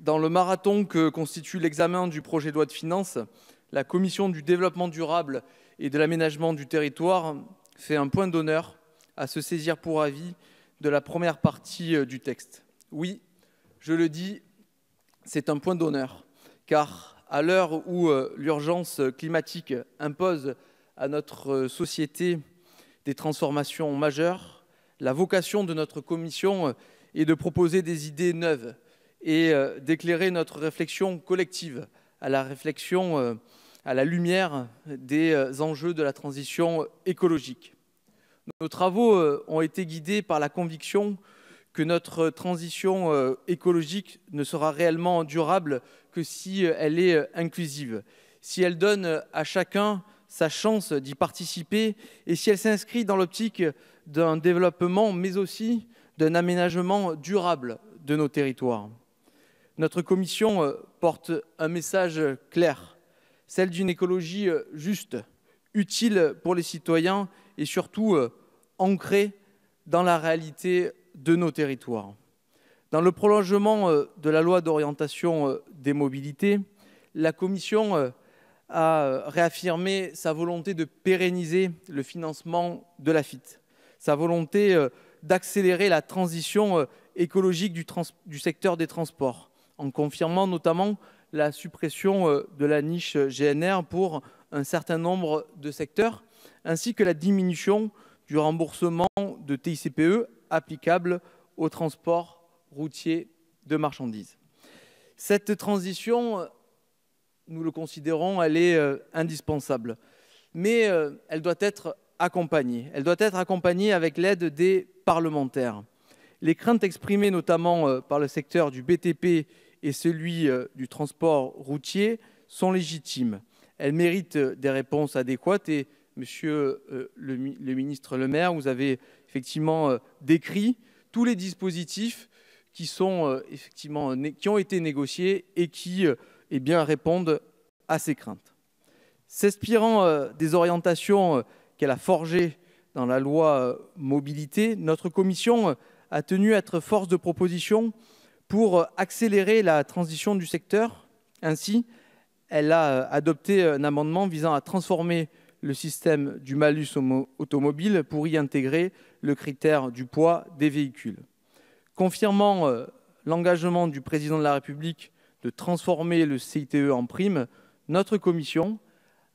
Dans le marathon que constitue l'examen du projet de loi de finances, la Commission du développement durable et de l'aménagement du territoire fait un point d'honneur à se saisir pour avis de la première partie du texte. Oui, je le dis, c'est un point d'honneur, car à l'heure où l'urgence climatique impose à notre société des transformations majeures, la vocation de notre commission est de proposer des idées neuves et d'éclairer notre réflexion collective à la lumière des enjeux de la transition écologique. Nos travaux ont été guidés par la conviction que notre transition écologique ne sera réellement durable que si elle est inclusive, si elle donne à chacun sa chance d'y participer et si elle s'inscrit dans l'optique d'un développement, mais aussi d'un aménagement durable de nos territoires. Notre commission porte un message clair, celle d'une écologie juste, utile pour les citoyens et surtout ancrée dans la réalité de nos territoires. Dans le prolongement de la loi d'orientation des mobilités, la Commission a réaffirmé sa volonté de pérenniser le financement de l'AFITF, sa volonté d'accélérer la transition écologique du secteur des transports, en confirmant notamment la suppression de la niche GNR pour un certain nombre de secteurs, ainsi que la diminution du remboursement de TICPE applicable au transport routier de marchandises. Cette transition, nous le considérons, elle est indispensable, mais elle doit être accompagnée. Elle doit être accompagnée avec l'aide des parlementaires. Les craintes exprimées notamment par le secteur du BTP et celui du transport routier sont légitimes. Elles méritent des réponses adéquates et Monsieur le ministre Le Maire, vous avez effectivement décrit tous les dispositifs qui ont été négociés et qui répondent à ces craintes. S'inspirant des orientations qu'elle a forgées dans la loi mobilité, notre commission a tenu à être force de proposition pour accélérer la transition du secteur. Ainsi, elle a adopté un amendement visant à transformer le système du malus automobile pour y intégrer le critère du poids des véhicules. Confirmant l'engagement du président de la République de transformer le CITE en prime, notre commission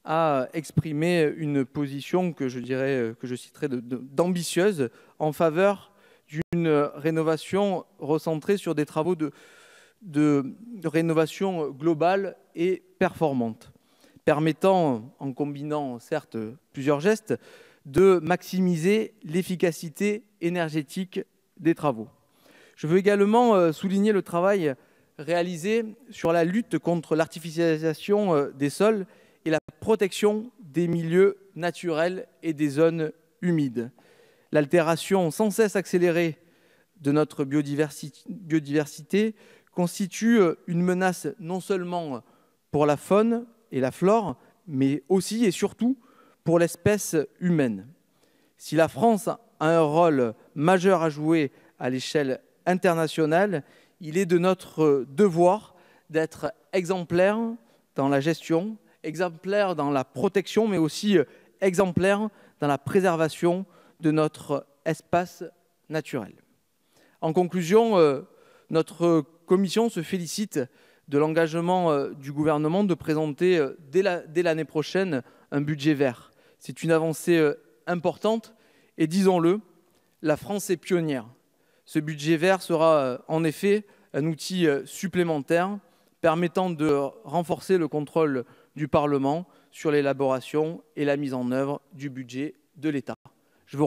a exprimé une position que je citerai d'ambitieuse en faveur d'une rénovation recentrée sur des travaux de rénovation globale et performante, permettant, en combinant certes plusieurs gestes, de maximiser l'efficacité énergétique des travaux. Je veux également souligner le travail réalisé sur la lutte contre l'artificialisation des sols et la protection des milieux naturels et des zones humides. L'altération sans cesse accélérée de notre biodiversité constitue une menace non seulement pour la faune et la flore, mais aussi et surtout pour l'espèce humaine. Si la France a un rôle majeur à jouer à l'échelle internationale, il est de notre devoir d'être exemplaire dans la gestion, exemplaire dans la protection, mais aussi exemplaire dans la préservation de notre espace naturel. En conclusion, notre commission se félicite de l'engagement du gouvernement de présenter dès l'année prochaine un budget vert. C'est une avancée importante et disons-le, la France est pionnière. Ce budget vert sera en effet un outil supplémentaire permettant de renforcer le contrôle du Parlement sur l'élaboration et la mise en œuvre du budget de l'État. Je vous remercie.